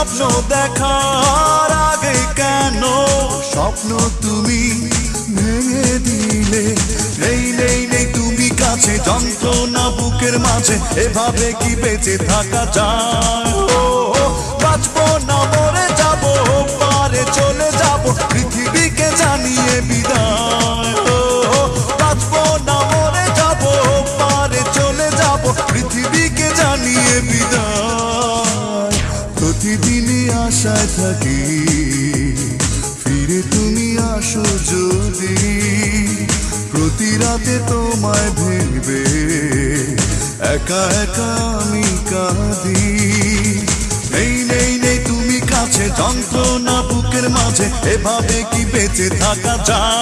স্বপ্ন দেখার আগে কেন স্বপ্ন তুমি ভেঙে দিলে? নেই নেই নেই তুমি কাছে, যন্ত্রণা বুকের মাঝে, এভাবে কি বেঁচে থাকা যায়? বাঁচবো না মরে যাবো, পারে চলে যাবো, পৃথিবীকে জানিয়ে বিদায়। বাঁচবো না মরে যাবো, পারে চলে যাবো, পৃথিবীকে জানিয়ে বিদায়। প্রতিদিনই আশায় থাকি ফিরে তুমি আসো যদি, প্রতি রাতে তোমায় ভেবে একা একা আমি কাঁদি। নেই নেই নেই তুমি কাছে, যন্ত্রণা বুকের মাঝে, এভাবে কি বেঁচে থাকা যায়?